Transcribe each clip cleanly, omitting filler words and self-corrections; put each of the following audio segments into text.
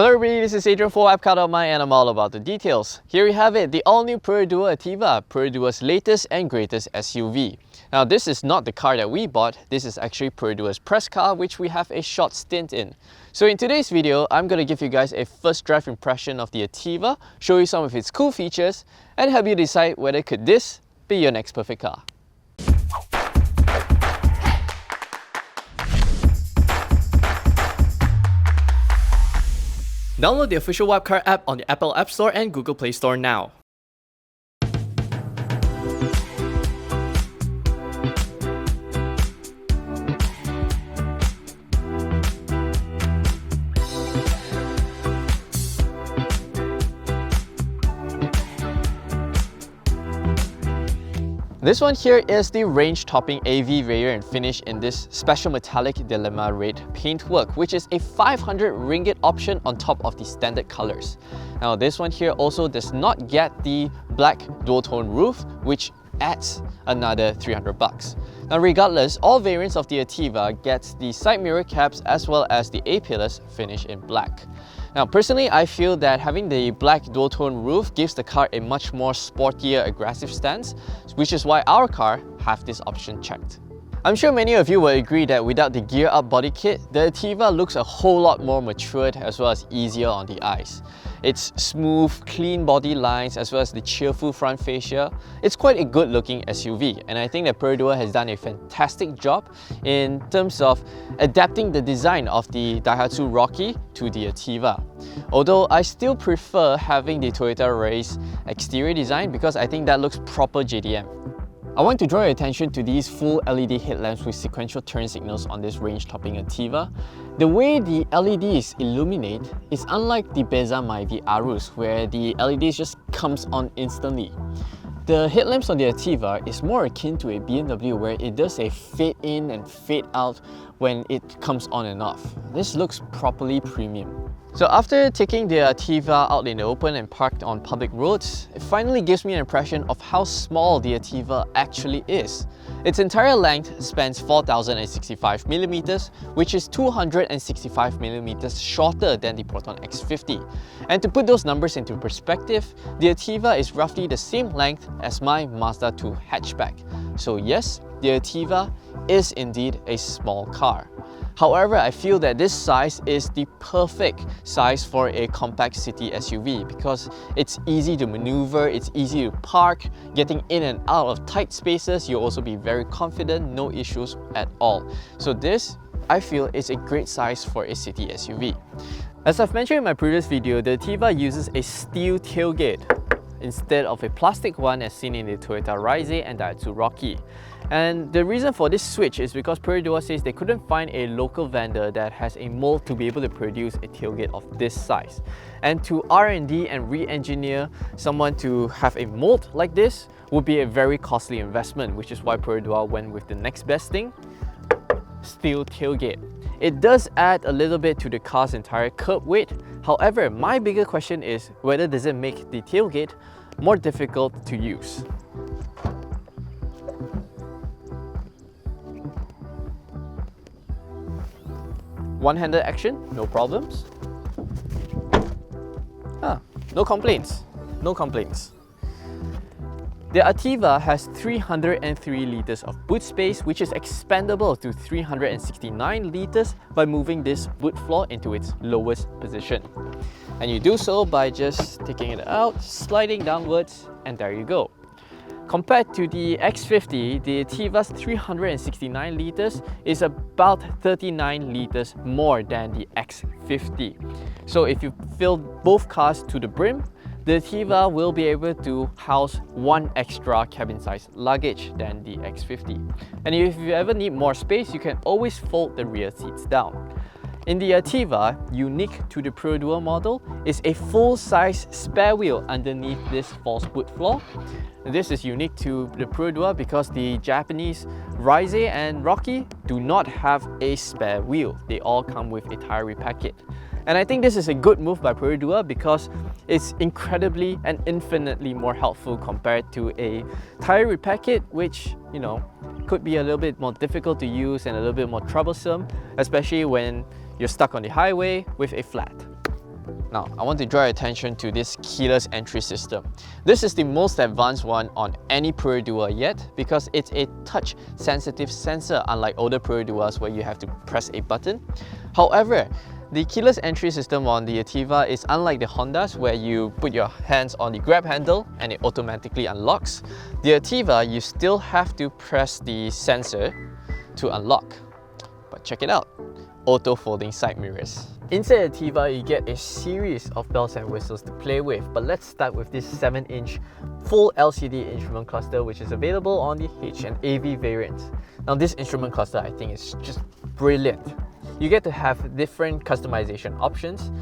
Hello everybody, this is Adrian for WapCar.my and I'm all about the details. Here we have it, the all-new Perodua Ativa, Perodua's latest and greatest SUV. Now this is not the car that we bought, this is actually Perodua's press car which we have a short stint in. So in today's video, I'm going to give you guys a first drive impression of the Ativa, show you some of its cool features and help you decide whether could this be your next perfect car. Download the official WapCar app on the Apple App Store and Google Play Store now. This one here is the range-topping AV variant finished in this special metallic dilemma red paintwork, which is a 500 ringgit option on top of the standard colors. Now this one here also does not get the black dual-tone roof, which adds another 300 bucks. Now regardless, all variants of the Ativa gets the side mirror caps as well as the A-pillars finished in black. Now personally, I feel that having the black dual-tone roof gives the car a much more sportier, aggressive stance, which is why our car have this option checked. I'm sure many of you will agree that without the gear-up body kit, the Ativa looks a whole lot more matured as well as easier on the eyes. Its smooth, clean body lines as well as the cheerful front fascia, it's quite a good-looking SUV, and I think that Perodua has done a fantastic job in terms of adapting the design of the Daihatsu Rocky to the Ativa. Although I still prefer having the Toyota Race exterior design because I think that looks proper JDM. I want to draw your attention to these full LED headlamps with sequential turn signals on this range-topping Ativa. The way the LEDs illuminate is unlike the Beza Myvi Arus, where the LEDs just comes on instantly. The headlamps on the Ativa is more akin to a BMW where it does a fade in and fade out when it comes on and off. This looks properly premium. So after taking the Ativa out in the open and parked on public roads, it finally gives me an impression of how small the Ativa actually is. Its entire length spans 4065mm, which is 265mm shorter than the Proton X50. And to put those numbers into perspective, the Ativa is roughly the same length as my Mazda 2 hatchback. So yes, the Ativa is indeed a small car. However, I feel that this size is the perfect size for a compact city SUV because it's easy to maneuver, it's easy to park, getting in and out of tight spaces, you'll also be very confident, no issues at all. So this, I feel, is a great size for a city SUV. As I've mentioned in my previous video, the Ativa uses a steel tailgate instead of a plastic one as seen in the Toyota Rise and Daihatsu Rocky. And the reason for this switch is because Perodua says they couldn't find a local vendor that has a mold to be able to produce a tailgate of this size. And to R&D and re-engineer someone to have a mold like this would be a very costly investment, which is why Perodua went with the next best thing, steel tailgate. It does add a little bit to the car's entire curb weight. However, my bigger question is whether does it make the tailgate more difficult to use. One-handed action, no problems. No complaints, no complaints. The Ativa has 303 litres of boot space, which is expandable to 369 litres by moving this boot floor into its lowest position. And you do so by just taking it out, sliding downwards, and there you go. Compared to the X50, the Ativa's 369 litres is about 39 litres more than the X50. So if you fill both cars to the brim, the Ativa will be able to house one extra cabin-size luggage than the X50. And if you ever need more space, you can always fold the rear seats down. In the Ativa, unique to the Perodua model is a full-size spare wheel underneath this false boot floor. This is unique to the Perodua because the Japanese Rise and Rocky do not have a spare wheel. They all come with a tire repackit. And I think this is a good move by Perodua because it's incredibly and infinitely more helpful compared to a tire repackit, which, you know, could be a little bit more difficult to use and a little bit more troublesome, especially when you're stuck on the highway with a flat. Now, I want to draw your attention to this keyless entry system. This is the most advanced one on any Perodua yet because it's a touch-sensitive sensor, unlike older Peroduas where you have to press a button. However, the keyless entry system on the Ativa is unlike the Hondas where you put your hands on the grab handle and it automatically unlocks. The Ativa, you still have to press the sensor to unlock. But check it out, auto folding side mirrors. Inside Ativa, you get a series of bells and whistles to play with, but let's start with this 7-inch full LCD instrument cluster which is available on the H and AV variants. Now this instrument cluster I think is just brilliant. You get to have different customization options,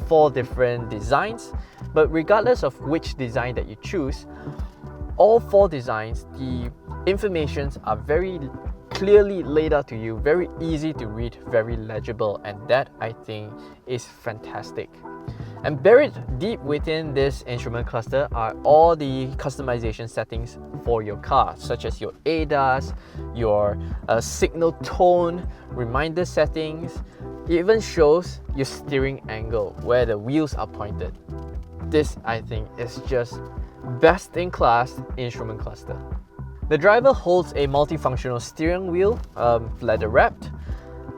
4 different designs, but regardless of which design that you choose, all 4 designs, the informations are very clearly laid out to you, very easy to read, very legible, and that I think is fantastic. And buried deep within this instrument cluster are all the customization settings for your car, such as your ADAS, your signal tone, reminder settings. It even shows your steering angle, where the wheels are pointed. This, I think, is just best in class instrument cluster. The driver holds a multifunctional steering wheel, leather wrapped.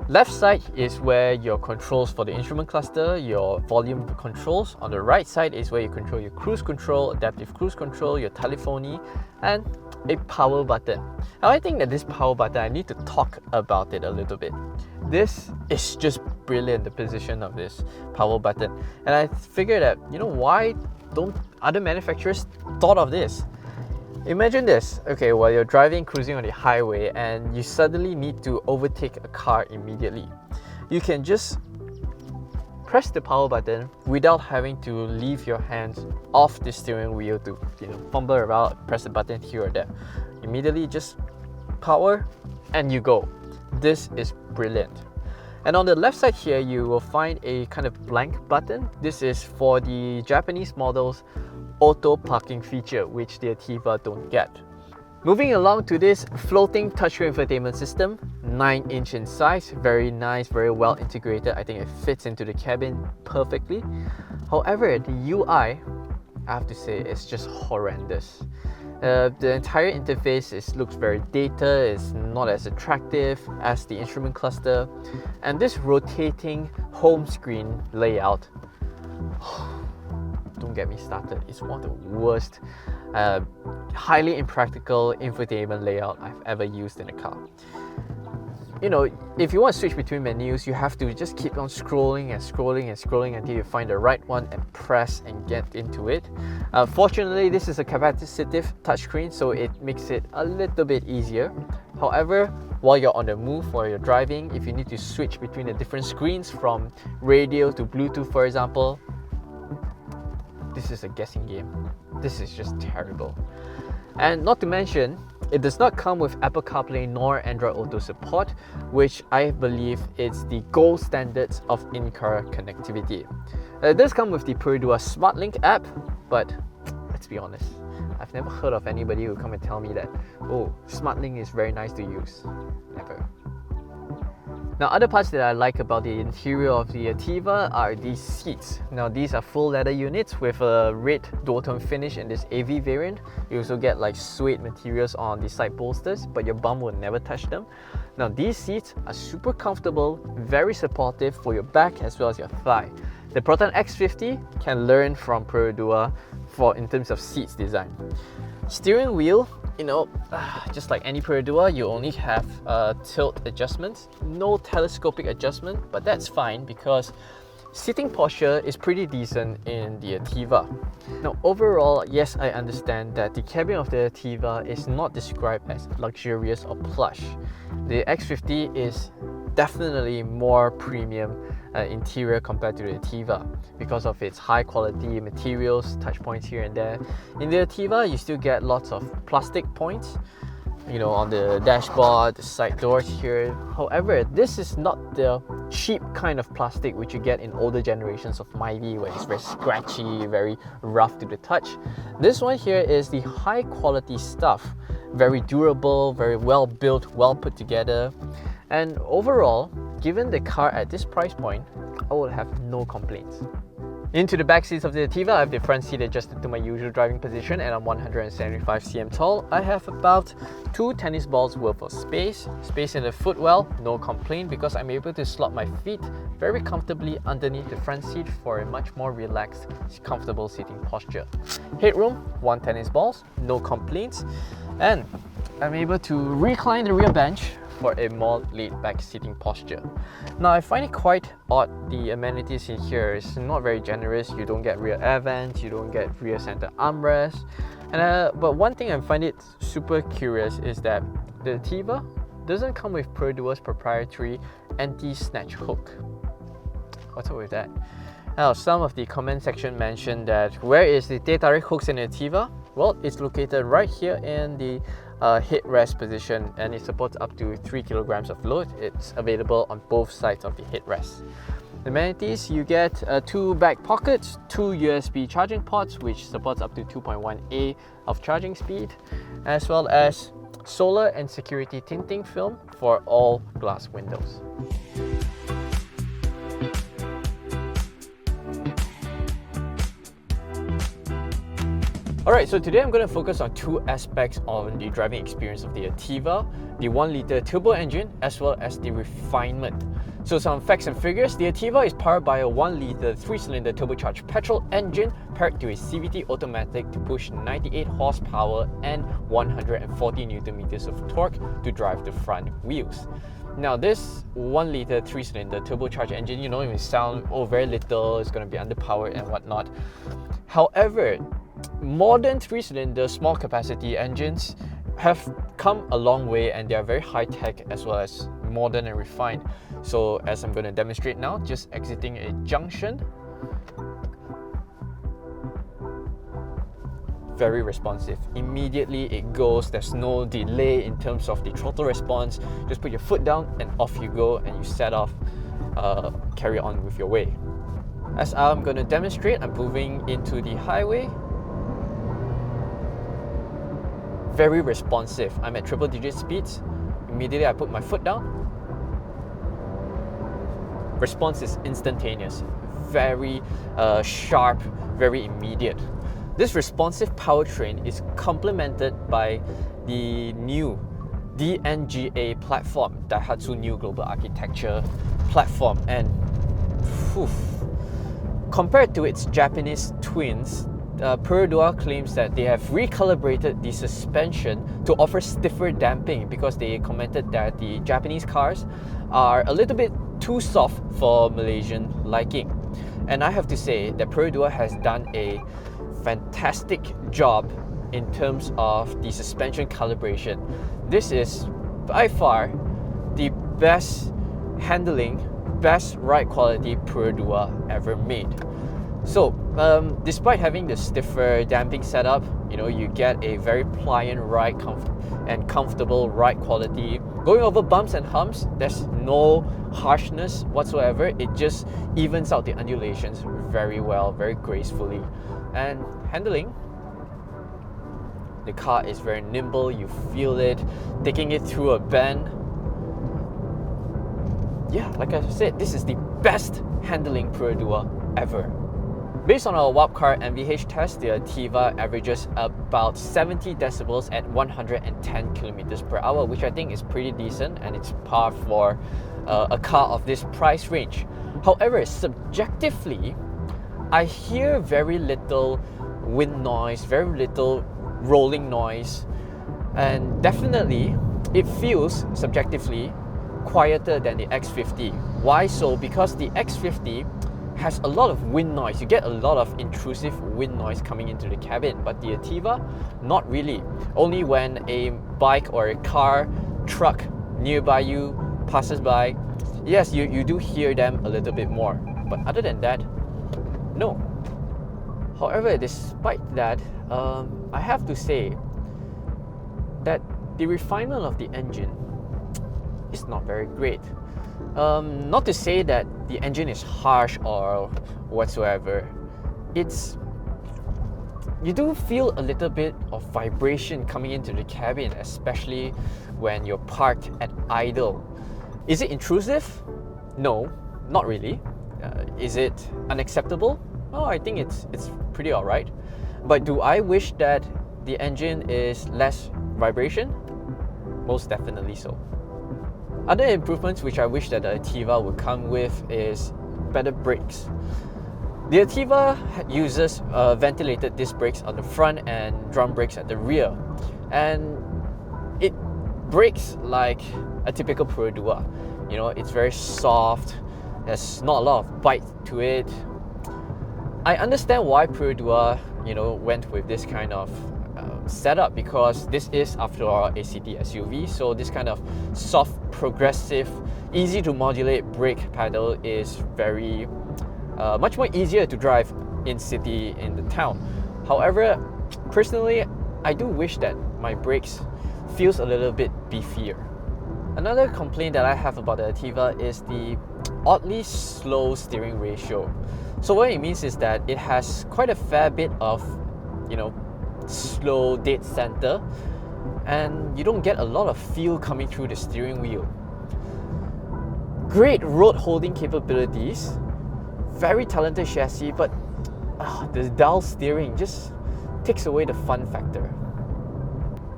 Left side is where your controls for the instrument cluster, your volume controls. On the right side is where you control your cruise control, adaptive cruise control, your telephony, and a power button. Now I think that this power button, I need to talk about it a little bit. This is just brilliant, the position of this power button. And I figured that, why don't other manufacturers thought of this? Imagine this, okay, while you're driving, cruising on the highway and you suddenly need to overtake a car immediately. You can just press the power button without having to leave your hands off the steering wheel to fumble around, press the button here or there. Immediately just power and you go. This is brilliant. And on the left side here, you will find a kind of blank button. This is for the Japanese models auto parking feature, which the Ativa don't get. Moving along to this floating touchscreen infotainment system, 9-inch in size, very nice, very well integrated. I think it fits into the cabin perfectly. However, the UI, I have to say, is just horrendous. The entire interface looks very dated, it's not as attractive as the instrument cluster, and this rotating home screen layout, don't get me started, it's one of the worst, highly impractical infotainment layout I've ever used in a car. If you want to switch between menus, you have to just keep on scrolling and scrolling and scrolling until you find the right one and press and get into it. Fortunately, this is a capacitive touchscreen, so it makes it a little bit easier. However, while you're on the move, while you're driving, if you need to switch between the different screens from radio to Bluetooth, for example, this is a guessing game. This is just terrible. And not to mention, it does not come with Apple CarPlay nor Android Auto support, which I believe is the gold standards of in-car connectivity. It does come with the Perodua SmartLink app, but let's be honest, I've never heard of anybody who come and tell me that, oh, SmartLink is very nice to use. Never. Now, other parts that I like about the interior of the Ativa are these seats. Now, these are full leather units with a red dual-tone finish in this AV variant. You also get like suede materials on the side bolsters, but your bum will never touch them. Now, these seats are super comfortable, very supportive for your back as well as your thigh. The Proton X50 can learn from Perodua in terms of seats design. Steering wheel, just like any Perodua, you only have tilt adjustments, no telescopic adjustment, but that's fine because seating posture is pretty decent in the Ativa. Now overall, yes, I understand that the cabin of the Ativa is not described as luxurious or plush. The X50 is definitely more premium interior compared to the Ativa because of its high quality materials, touch points here and there. In the Ativa, you still get lots of plastic points, on the dashboard, the side doors here. However, this is not the cheap kind of plastic which you get in older generations of Myvi, where it's very scratchy, very rough to the touch. This one here is the high quality stuff, very durable, very well built, well put together. And overall, given the car at this price point, I would have no complaints. Into the back seats of the Ativa, I have the front seat adjusted to my usual driving position and I'm 175 cm tall. I have about 2 tennis balls worth of space in the footwell, no complaint because I'm able to slot my feet very comfortably underneath the front seat for a much more relaxed, comfortable seating posture. Headroom, 1 tennis balls, no complaints, and I'm able to recline the rear bench for a more laid-back seating posture. Now, I find it quite odd, the amenities in here is not very generous. You don't get rear air vents, you don't get rear center armrests. But one thing I find it super curious is that the Ativa doesn't come with Perodua's proprietary anti-snatch hook. What's up with that? Now, some of the comment section mentioned that where is the teh tarik hooks in the Ativa? Well, it's located right here in the headrest position and it supports up to 3 kilograms of load. It's available on both sides of the headrest. The amenities, you get 2 back pockets, 2 USB charging ports which supports up to 2.1A of charging speed, as well as solar and security tinting film for all glass windows. Alright, so today I'm going to focus on 2 aspects on the driving experience of the Ativa, the 1-litre turbo engine as well as the refinement. So some facts and figures, the Ativa is powered by a 1-litre 3-cylinder turbocharged petrol engine paired to a CVT automatic to push 98 horsepower and 140 Nm of torque to drive the front wheels. Now this 1-litre 3-cylinder turbocharged engine, you know, it may sound very little, it's going to be underpowered and whatnot. However, modern 3-cylinder small capacity engines have come a long way and they are very high tech as well as modern and refined. So as I'm going to demonstrate now, just exiting a junction, very responsive. Immediately it goes, there's no delay in terms of the throttle response. Just put your foot down and off you go and you set off, carry on with your way. As I'm going to demonstrate, I'm moving into the highway. Very responsive. I'm at triple-digit speeds. Immediately I put my foot down. Response is instantaneous. Very sharp, very immediate. This responsive powertrain is complemented by the new DNGA platform, Daihatsu New Global Architecture platform, and compared to its Japanese twins, Perodua claims that they have recalibrated the suspension to offer stiffer damping because they commented that the Japanese cars are a little bit too soft for Malaysian liking. And I have to say that Perodua has done a fantastic job in terms of the suspension calibration. This is by far the best handling, best ride quality Perodua ever made. So, despite having the stiffer damping setup, you know, you get a very pliant ride and comfortable ride quality. Going over bumps and humps, there's no harshness whatsoever. It just evens out the undulations very well, very gracefully. And handling, the car is very nimble, you feel it, taking it through a bend. Yeah, like I said, this is the best handling Perodua ever. Based on our WapCar NVH test, the Ativa averages about 70 decibels at 110 kilometers per hour, which I think is pretty decent and it's par for a car of this price range. However, subjectively, I hear very little wind noise, very little rolling noise, and definitely it feels subjectively quieter than the X50. Why so? Because the X50 has a lot of wind noise. You get a lot of intrusive wind noise coming into the cabin, but the Ativa, not really. Only when a bike or a car, truck nearby you passes by, yes, you do hear them a little bit more. But other than that, no. However, despite that, I have to say that the refinement of the engine is not very great. Not to say that the engine is harsh or whatsoever. You do feel a little bit of vibration coming into the cabin, especially when you're parked at idle. Is it intrusive? No, not really. Is it unacceptable? Oh, I think it's pretty alright. But do I wish that the engine is less vibration? Most definitely so. Other improvements which I wish that the Ativa would come with is better brakes. The Ativa uses ventilated disc brakes on the front and drum brakes at the rear, and it brakes like a typical Perodua. You know, it's very soft, there's not a lot of bite to it. I understand why Perodua, went with this kind of setup, because this is, after all, a city SUV, so this kind of soft, progressive, easy to modulate brake pedal is very much more easier to drive in city, in the town. However, personally, I do wish that my brakes feels a little bit beefier. Another complaint that I have about the Ativa is the oddly slow steering ratio. So what it means is that it has quite a fair bit of, slow dead center, and you don't get a lot of feel coming through the steering wheel. Great road holding capabilities, very talented chassis, but the dull steering just takes away the fun factor.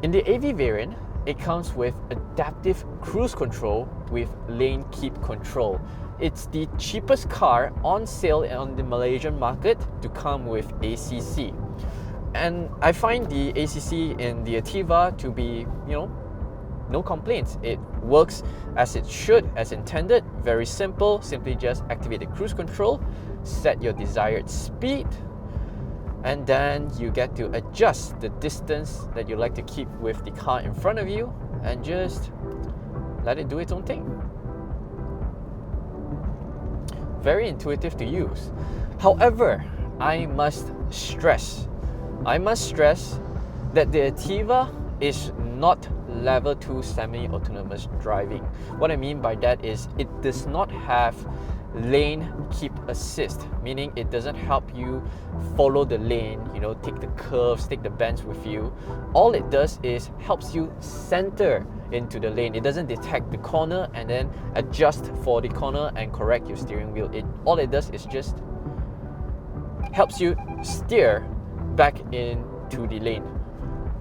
In the AV variant, it comes with adaptive cruise control with lane keep control. It's the cheapest car on sale on the Malaysian market to come with ACC. And I find the ACC in the Ativa to be, no complaints. It works as it should, as intended. Very simple. Simply just activate the cruise control, set your desired speed, and then you get to adjust the distance that you like to keep with the car in front of you, and just let it do its own thing. Very intuitive to use. However, I must stress that the Ativa is not level 2 semi-autonomous driving. What I mean by that is it does not have lane keep assist, meaning it doesn't help you follow the lane, take the curves, take the bends with you. All it does is helps you center into the lane. It doesn't detect the corner and then adjust for the corner and correct your steering wheel. All it does is just helps you steer back into the lane.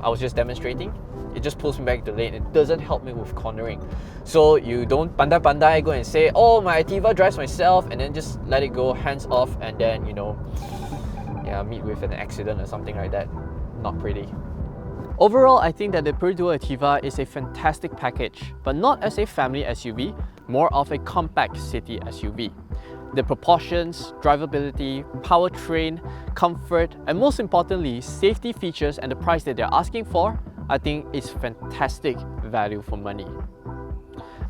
I was just demonstrating. It just pulls me back to the lane. It doesn't help me with cornering. So you don't pandai go and say, oh, my Ativa drives myself, and then just let it go hands off, and then meet with an accident or something like that. Not pretty. Overall, I think that the Perodua Ativa is a fantastic package, but not as a family SUV, more of a compact city SUV. The proportions, drivability, powertrain, comfort, and most importantly, safety features and the price that they're asking for, I think is fantastic value for money.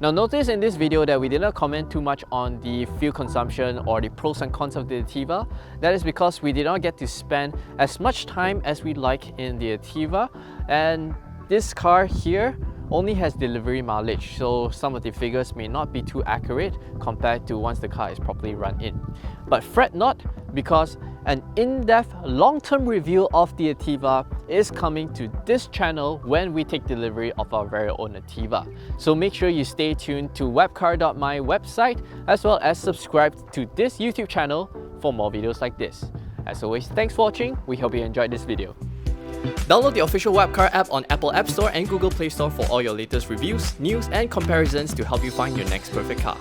Now notice in this video that we did not comment too much on the fuel consumption or the pros and cons of the Ativa. That is because we did not get to spend as much time as we like in the Ativa, and this car here only has delivery mileage, so some of the figures may not be too accurate compared to once the car is properly run in. But fret not, because an in-depth long-term review of the Ativa is coming to this channel when we take delivery of our very own Ativa. So make sure you stay tuned to WapCar.my website, as well as subscribe to this YouTube channel for more videos like this. As always, thanks for watching. We hope you enjoyed this video. Download the official WapCar app on Apple App Store and Google Play Store for all your latest reviews, news, and comparisons to help you find your next perfect car.